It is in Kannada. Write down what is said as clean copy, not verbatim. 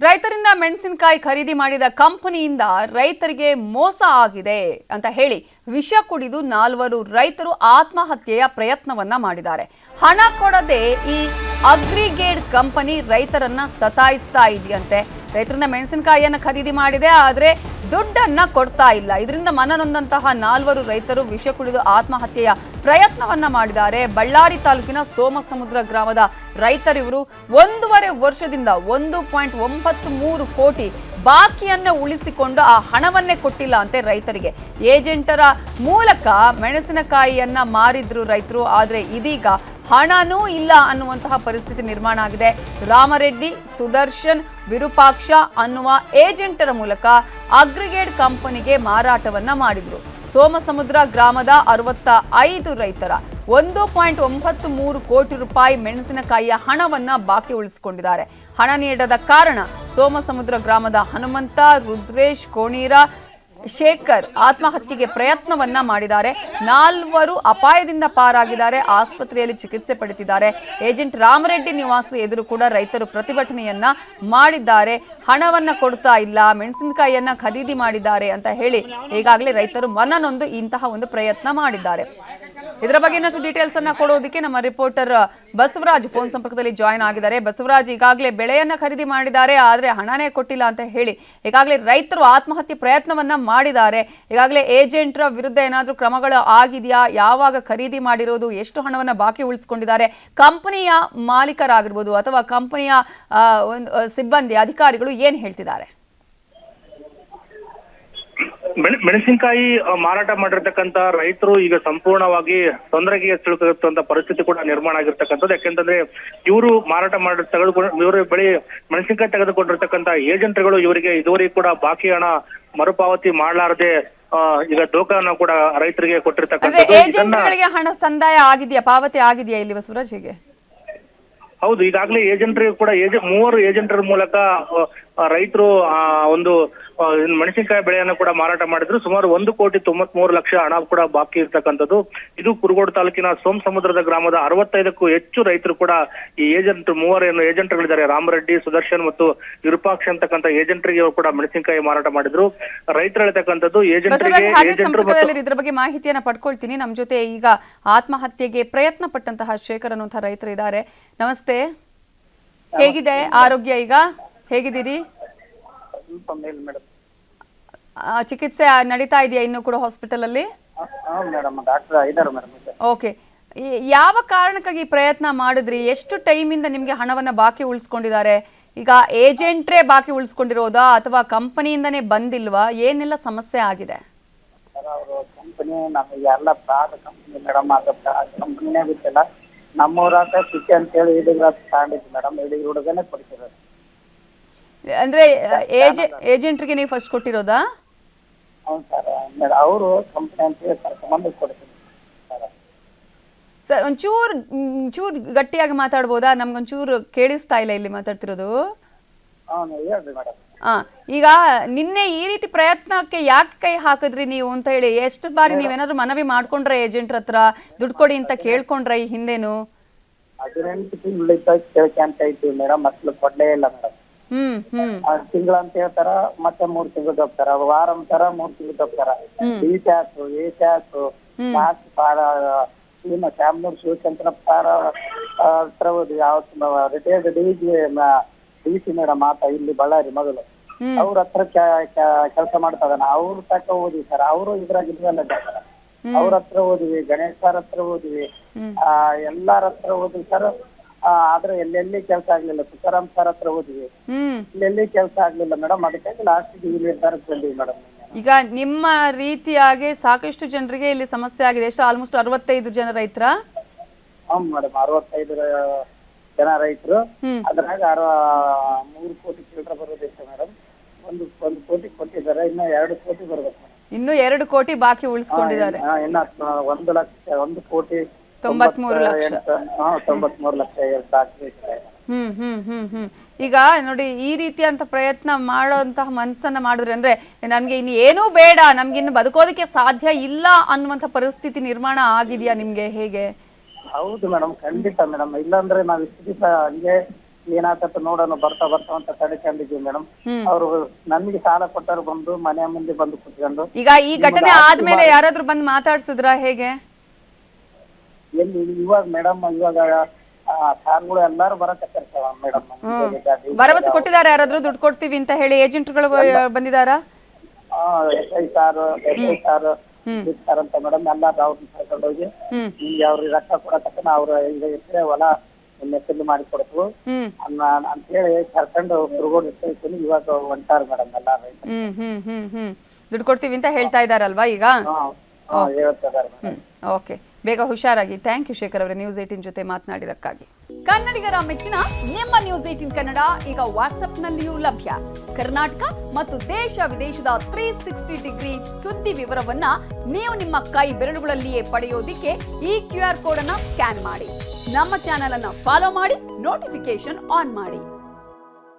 ರೈತರಿಂದ ಮೆಣಸಿನಕಾಯಿ ಖರೀದಿ ಮಾಡಿದ ಕಂಪನಿಯಿಂದ ರೈತರಿಗೆ ಮೋಸ ಆಗಿದೆ ಅಂತ ಹೇಳಿ ವಿಷ ಕುಡಿದು 4 ರೈತರು ಆತ್ಮಹತ್ಯೆಯ ಪ್ರಯತ್ನವನ್ನ ಮಾಡಿದ್ದಾರೆ. ಹಣ ಕೊಡದೆ ಈ ಅಗ್ರಿಗೇಡ್ ಕಂಪನಿ ರೈತರನ್ನ ಸತಾಯಿಸ್ತಾ ಇದೆಯಂತೆ. ರೈತರಿಂದ ಮೆಣಸಿನಕಾಯಿಯನ್ನು ಖರೀದಿ ಮಾಡಿದೆ, ಆದರೆ ದುಡ್ಡನ್ನ ಕೊಡ್ತಾ ಇಲ್ಲ. ಇದರಿಂದ ಮನನೊಂದಂತಹ 4 ರೈತರು ವಿಷ ಕುಡಿದು ಆತ್ಮಹತ್ಯೆಯ ಪ್ರಯತ್ನವನ್ನ ಮಾಡಿದ್ದಾರೆ. ಬಳ್ಳಾರಿ ತಾಲೂಕಿನ ಸೋಮಸಮುದ್ರ ಗ್ರಾಮದ ರೈತರಿವರು 1.5 ವರ್ಷದಿಂದ 1.93 ಕೋಟಿ ಬಾಕಿಯನ್ನ ಉಳಿಸಿಕೊಂಡು ಆ ಹಣವನ್ನೇ ಕೊಟ್ಟಿಲ್ಲ ಅಂತೆ ರೈತರಿಗೆ. ಏಜೆಂಟರ ಮೂಲಕ ಮೆಣಸಿನಕಾಯಿಯನ್ನ ಮಾರಿದ್ರು ರೈತರು, ಆದರೆ ಇದೀಗ ಹಣನೂ ಇಲ್ಲ ಅನ್ನುವಂತಹ ಪರಿಸ್ಥಿತಿ ನಿರ್ಮಾಣ ಆಗಿದೆ. ರಾಮರೆಡ್ಡಿ, ಸುದರ್ಶನ್, ವಿರೂಪಾಕ್ಷ ಅನ್ನುವ ಏಜೆಂಟರ ಮೂಲಕ ಅಗ್ರಿಗೇಡ್ ಕಂಪನಿಗೆ ಮಾರಾಟವನ್ನ ಮಾಡಿದ್ರು. ಸೋಮಸಮುದ್ರ ಗ್ರಾಮದ 65 ರೈತರ 1.93 ಕೋಟಿ ರೂಪಾಯಿ ಮೆಣಸಿನಕಾಯಿಯ ಹಣವನ್ನ ಬಾಕಿ ಉಳಿಸಿಕೊಂಡಿದ್ದಾರೆ. ಹಣ ನೀಡದ ಕಾರಣ ಸೋಮಸಮುದ್ರ ಗ್ರಾಮದ ಹನುಮಂತ, ರುದ್ರೇಶ್, ಕೋಣೀರ, ಶೇಖರ್ ಆತ್ಮಹತ್ಯೆಗೆ ಪ್ರಯತ್ನವನ್ನ ಮಾಡಿದ್ದಾರೆ. 4 ಅಪಾಯದಿಂದ ಪಾರಾಗಿದ್ದಾರೆ, ಆಸ್ಪತ್ರೆಯಲ್ಲಿ ಚಿಕಿತ್ಸೆ ಪಡೆದಿದ್ದಾರೆ. ಏಜೆಂಟ್ ರಾಮರೆಡ್ಡಿ ನಿವಾಸ ಎದುರು ಕೂಡ ರೈತರು ಪ್ರತಿಭಟನೆಯನ್ನ ಮಾಡಿದ್ದಾರೆ. ಹಣವನ್ನ ಕೊಡ್ತಾ ಇಲ್ಲ, ಮೆಣಸಿನಕಾಯಿಯನ್ನ ಖರೀದಿ ಮಾಡಿದ್ದಾರೆ ಅಂತ ಹೇಳಿ ಈಗಾಗಲೇ ರೈತರು ಮನನೊಂದು ಇಂತಹ ಒಂದು ಪ್ರಯತ್ನ ಮಾಡಿದ್ದಾರೆ. ಇದರ ಬಗ್ಗೆ ಇನ್ನಷ್ಟು ಡೀಟೇಲ್ಸ್ ಅನ್ನ ಕೊಡೋದಕ್ಕೆ ನಮ್ಮ ರಿಪೋರ್ಟರ್ ಬಸವರಾಜ್ ಫೋನ್ ಸಂಪರ್ಕದಲ್ಲಿ ಜಾಯಿನ್ ಆಗಿದ್ದಾರೆ. ಬಸವರಾಜ್, ಈಗಾಗಲೇ ಬೆಳೆಯನ್ನ ಖರೀದಿ ಮಾಡಿದ್ದಾರೆ, ಆದ್ರೆ ಹಣನೇ ಕೊಟ್ಟಿಲ್ಲ ಅಂತ ಹೇಳಿ ಈಗಾಗಲೇ ರೈತರು ಆತ್ಮಹತ್ಯೆ ಪ್ರಯತ್ನವನ್ನ ಮಾಡಿದ್ದಾರೆ. ಈಗಾಗಲೇ ಏಜೆಂಟ್ರ ವಿರುದ್ಧ ಏನಾದರೂ ಕ್ರಮಗಳು ಆಗಿದೆಯಾ? ಯಾವಾಗ ಖರೀದಿ ಮಾಡಿರೋದು? ಎಷ್ಟು ಹಣವನ್ನ ಬಾಕಿ ಉಳಿಸಿಕೊಂಡಿದ್ದಾರೆ? ಕಂಪನಿಯ ಮಾಲೀಕರಾಗಿರ್ಬೋದು ಅಥವಾ ಕಂಪನಿಯ ಸಿಬ್ಬಂದಿ ಅಧಿಕಾರಿಗಳು ಏನ್ ಹೇಳ್ತಿದ್ದಾರೆ? ಮೆಣಸಿನಕಾಯಿ ಮಾರಾಟ ಮಾಡಿರ್ತಕ್ಕಂತ ರೈತರು ಈಗ ಸಂಪೂರ್ಣವಾಗಿ ತೊಂದರೆಗೆ ಸಿಲುಕಿರುವಂತ ಪರಿಸ್ಥಿತಿ ಕೂಡ ನಿರ್ಮಾಣ ಆಗಿರ್ತಕ್ಕಂಥದ್ದು. ಯಾಕೆಂತಂದ್ರೆ ಇವರು ಮಾರಾಟ ಇವರು ಬೆಳೆ ಮೆಣಸಿನಕಾಯಿ ತೆಗೆದುಕೊಂಡಿರ್ತಕ್ಕಂತ ಏಜೆಂಟ್ಗಳು ಇವರಿಗೆ ಇದುವರೆಗೂ ಕೂಡ ಬಾಕಿ ಹಣ ಮರುಪಾವತಿ ಮಾಡಲಾರದೆ ಈಗ ದೋಖಾನ ಕೂಡ ರೈತರಿಗೆ ಕೊಟ್ಟಿರ್ತಕ್ಕಂಥದ್ದು. ಹಣ ಸಂದಾಯ ಆಗಿದೆಯಾ, ಪಾವತಿ ಆಗಿದೆಯಾ ಇಲ್ಲಿ ಬಸವರಾಜ್? ಹೇಗೆ? ಹೌದು, ಈಗಾಗಲೇ ಏಜೆಂಟ್ರಿಗೆ ಕೂಡ 3 ಏಜೆಂಟರ ಮೂಲಕ ರೈತರು ಒಂದು ಮೆಣಸಿನಕಾಯಿ ಬೆಳೆಯನ್ನು ಕೂಡ ಮಾರಾಟ ಮಾಡಿದ್ರು. ಸುಮಾರು 1,93,00,000 ಹಣ ಕೂಡ ಬಾಕಿ ಇರ್ತಕ್ಕಂಥದ್ದು. ಇದು ಕುರುಗೋಡು ತಾಲೂಕಿನ ಸೋಮಸಮುದ್ರದ ಗ್ರಾಮದ 65ಕ್ಕೂ ಹೆಚ್ಚು ರೈತರು ಕೂಡ ಈ ಏಜೆಂಟ್ 3 ಏಜೆಂಟ್ಗಳಿದ್ದಾರೆ. ರಾಮರೆಡ್ಡಿ, ಸುದರ್ಶನ್ ಮತ್ತು ವಿರೂಪಾಕ್ಷ ಅಂತಕ್ಕಂಥ ಏಜೆಂಟ್ರಿಗೆ ಕೂಡ ಮೆಣಸಿನಕಾಯಿ ಮಾರಾಟ ಮಾಡಿದ್ರು. ರೈತರು ಹೇಳ್ತಕ್ಕಂಥದ್ದು ಇದ್ರ ಬಗ್ಗೆ ಮಾಹಿತಿಯನ್ನ ಪಡ್ಕೊಳ್ತೀನಿ. ನಮ್ಮ ಜೊತೆ ಈಗ ಆತ್ಮಹತ್ಯೆಗೆ ಪ್ರಯತ್ನ ಪಟ್ಟಂತಹ ಶೇಖರ್ ಅನ್ನುವಂತಹ ರೈತರು ಇದ್ದಾರೆ. ನಮಸ್ತೆ, ಹೇಗಿದೆ ಆರೋಗ್ಯ? ಈಗ ಹೇಗಿದ್ದೀರಿ? ಚಿಕಿತ್ಸೆ ನಡೀತಾ ಇದೆಯಾ ಇನ್ನು ಕೂಡ ಹಾಸ್ಪಿಟಲ್ ಅಲ್ಲಿ? ಓಕೆ, ಯಾವ ಕಾರಣಕ್ಕಾಗಿ ಪ್ರಯತ್ನ ಮಾಡಿದ್ರಿ? ಎಷ್ಟು ಟೈಮ್ ಇಂದ ನಿಮ್ಗೆ ಹಣವನ್ನ ಬಾಕಿ ಉಳಿಸ್ಕೊಂಡಿದ್ದಾರೆ? ಈಗ ಏಜೆಂಟ್ರೇ ಬಾಕಿ ಉಳಿಸ್ಕೊಂಡಿರೋದಾ ಅಥವಾ ಕಂಪನಿಯಿಂದನೇ ಬಂದಿಲ್ವಾ? ಏನೆಲ್ಲ ಸಮಸ್ಯೆ ಆಗಿದೆ? ನಮ್ಮೂರಾಗ ಸಿಟಿ ಅಂತ ಹೇಳಿ ತಗೊಂಡಿದ್ವಿ ಮೇಡಮ್. ಹುಡುಗನೇ ಕೊಡ್ತಿರೋದು. ಅಂದ್ರೆ ಏಜೆಂಟ್ರಿಗೆ ನೀವು ಫಸ್ಟ್ ಕೊಟ್ಟಿರೋದಾ? ಹೌದು ಸರ್, ಅವರು ಕಂಪನಿ ಅಂತ ಹೇಳಿ ಕರ್ಕೊಂಡ್ಬಂದು ಕೊಡ್ತೀನಿ ಸರ್. ಒಂಚೂರು ಗಟ್ಟಿಯಾಗಿ ಮಾತಾಡ್ಬೋದಾ? ನಮ್ಗೊಂಚೂರು ಕೇಳಿಸ್ತಾ ಇಲ್ಲ ಇಲ್ಲಿ ಮಾತಾಡ್ತಿರೋದು. ಹೇಳ್ರಿ ಮೇಡಮ್. ಈಗ ನಿನ್ನೆ ಈ ರೀತಿ ಪ್ರಯತ್ನಕ್ಕೆ ಯಾಕೆ ಕೈ ಹಾಕಿದ್ರಿ ನೀವು ಅಂತ ಹೇಳಿ ಎಷ್ಟು ಬಾರಿ ನೀವೇನಾದ್ರೂ ಮನವಿ ಮಾಡ್ಕೊಂಡ್ರೆ ಏಜೆಂಟ್ರ ಹತ್ರ ದುಡ್ಡು ಕೊಡಿ ಅಂತ ಕೇಳ್ಕೊಂಡ್ರೆ ಈ ಹಿಂದೆನು? 18 ತಿಂಗಳು ಕೇಳ್ಕೊಂತ ಇದ್ದೀವಿ ಮೇಡಮ್, ಮಕ್ಳು ಕೊಡ್ಲೇ ಇಲ್ಲ ಮೇಡಮ್. ತಿಂಗಳ ಅಂತ ಹೇಳ್ತಾರ, ಮತ್ತೆ 3 ತಿಂಗಳು ಹೋಗ್ತಾರ, ವಾರ ಅಂತಾರ, 3 ತಿಂಗಳು ಹೋಗ್ತಾರ. D tax, A tax, ಚಾಮನೂರು Shivachandra ಪಾರ ಹತ್ರ ಹೋದ್ವಿ. ರಿಟೈರ್ಡ್ ಡಿ ಸಿ ಮೇಡಮ್ ಆತ ಇಲ್ಲಿ ಬಳ್ಳಾರಿ ಮೊದಲು ಅವ್ರ ಹತ್ರ ಕೆಲಸ ಮಾಡ್ತಾ ಇದ್ದಾನ. ಅವ್ರ ತಕ್ಕ ಓದಿವಿ ಸರ್. ಅವರು ಇದ್ರಾಗ ಇದ್ರಲ್ಲ ಅವ್ರ ಹತ್ರ ಓದಿವಿ, ಗಣೇಶ್ ಸರ್ ಹತ್ರ ಓದಿವಿ, ಎಲ್ಲಾರ ಹತ್ರ ಓದಿವಿ ಸರ್. ಆದ್ರೆ ಎಲ್ಲೆಲ್ಲಿ ಕೆಲಸ ಆಗ್ಲಿಲ್ಲ. ತುಕಾರಾಮ್ ಸರ್ ಹತ್ರ ಹೋದ್ವಿ, ಇಲ್ಲೆಲ್ಲಿ ಕೆಲಸ ಆಗ್ಲಿಲ್ಲ ಮೇಡಮ್. ಅದಕ್ಕಾಗಿ ಲಾಸ್ಟ್ ಈ ನಿರ್ಧಾರಕ್ಕೆ ಬಂದಿವಿ ಮೇಡಮ್. ಈಗ ನಿಮ್ಮ ರೀತಿಯಾಗಿ ಸಾಕಷ್ಟು ಜನರಿಗೆ ಇಲ್ಲಿ ಸಮಸ್ಯೆ ಆಗಿದೆ. ಎಷ್ಟು ಆಲ್ಮೋಸ್ಟ್ 65 ಜನ ರೈತರ? ಹೌದು ಮೇಡಮ್, 65 ಜನ ರೈತರು. ಅದ್ರಾಗ 3 ಕೋಟಿ ಚಿಲ್ಲರೆ ಬರೋದಿತ್ತು ಮೇಡಮ್. ಒಂದು ಕೋಟಿ ಕೊಟ್ಟಿದ್ದಾರೆ, ಇನ್ನು 2 ಕೋಟಿ ಬರ್ಬೇಕು. ಇನ್ನು 2 ಕೋಟಿ ಬಾಕಿ ಉಳಿಸ್ಕೊಂಡಿದ್ದಾರೆ. ಇನ್ನ 1 ಲಕ್ಷ 1 ಕೋಟಿ 93 ಲಕ್ಷ. 93 ಲಕ್ಷ ಈಗ ನೋಡಿ, ಈ ರೀತಿಯಂತ ಪ್ರಯತ್ನ ಮಾಡೋಂತಹ ಮನಸ್ಸನ್ನ ಮಾಡಿದ್ರೆ ಅಂದ್ರೆ ನಮ್ಗೆ ಇನ್ನು ಏನೂ ಬೇಡ, ನಮ್ಗೆ ಇನ್ನು ಬದುಕೋದಕ್ಕೆ ಸಾಧ್ಯ ಇಲ್ಲ ಅನ್ನುವಂಥ ಪರಿಸ್ಥಿತಿ ನಿರ್ಮಾಣ ಆಗಿದೆಯಾ ನಿಮ್ಗೆ? ಹೇಗೆ? ಹೌದು ಮೇಡಮ್, ಖಂಡಿತ ಮೇಡಮ್. ಇಲ್ಲಾಂದ್ರೆ ನಾವ್ ಇಷ್ಟು ದಿವಸ ಹಂಗೆ ಏನಾಗತ್ತ ನೋಡೋಣ ಬರ್ತಾ ಅಂತ ತಡೆಕೊಂಡಿದ್ವಿ ಮೇಡಮ್. ಅವರು ನಮ್ಗೆ ಸಾಲ ಕೊಟ್ಟರು ಬಂದು ಮನೆ ಮುಂದೆ ಬಂದು ಕುತ್ಕೊಂಡು. ಈಗ ಈ ಘಟನೆ ಆದ್ಮೇಲೆ ಯಾರಾದ್ರೂ ಬಂದು ಮಾತಾಡ್ಸಿದ್ರ ಹೇಗೆ? ಎಲ್ಲಿ ಇವಾಗ ಮೇಡಮ್ ಇವಾಗ ಕಾರ್ಗಳು ಎಲ್ಲಾರು ಬರಕತ್ತಾರ ಮೇಡಮ್. ಭರವಸೆ ಕೊಟ್ಟಿದ್ದಾರೆ ಯಾರಾದ್ರೂ ದುಡ್ಡು ಕೊಡ್ತೀವಿ ಅಂತ ಹೇಳಿ ಏಜೆಂಟ್ಗಳು ಬಂದಿದಾರಾ? SI ಸಾರ್ ಅಂತ ಮೇಡಮ್ ಎಲ್ಲ ಅವ್ರನ್ನ ಕರ್ಕೊಂಡು ಹೋಗಿ ಈಗ ಅವ್ರಿಗೆ ರೊಕ್ಕ ಕೊಡತಕ್ಕ ಅವ್ರ ಈಗ ಇದ್ರೆ ಹೊಲ ಹೆಸರು ಮಾಡಿ ಕೊಡ್ತು ಅಂತ ಹೇಳಿ ಕರ್ಕೊಂಡು ಕುರುಗೋಡು ಇರ್ತೀನಿ. ಇವಾಗ ಹೊಂಟಾರ ಮೇಡಮ್ ಎಲ್ಲ ದುಡ್ಡು ಕೊಡ್ತೀವಿ ಅಂತ ಹೇಳ್ತಾ ಇದಾರಲ್ವಾ ಈಗ? ಓಕೆ, ಬೇಗ ಹುಷಾರಾಗಿ. ಥ್ಯಾಂಕ್ ಯು ಶೇಖರ್ ಅವರೇ ನ್ಯೂಸ್ 18 ಜೊತೆ ಮಾತನಾಡಿದಕ್ಕಾಗಿ. ಕನ್ನಡಿಗರ ಮೆಚ್ಚಿನ ನಿಮ್ಮ ನ್ಯೂಸ್ 18 ಕನ್ನಡ ಈಗ ವಾಟ್ಸ್ಆಪ್ನಲ್ಲಿಯೂ ಲಭ್ಯ. ಕರ್ನಾಟಕ ಮತ್ತು ದೇಶ ವಿದೇಶದ 360 ಡಿಗ್ರಿ ಸುದ್ದಿ ವಿವರವನ್ನ ನೀವು ನಿಮ್ಮ ಕೈ ಬೆರಳುಗಳಲ್ಲಿಯೇ ಪಡೆಯೋದಿಕ್ಕೆ ಈ QR ಕೋಡ್ ಅನ್ನ ಸ್ಕ್ಯಾನ್ ಮಾಡಿ. ನಮ್ಮ ಚಾನೆಲ್ ಅನ್ನ ಫಾಲೋ ಮಾಡಿ, ನೋಟಿಫಿಕೇಶನ್ ಆನ್ ಮಾಡಿ.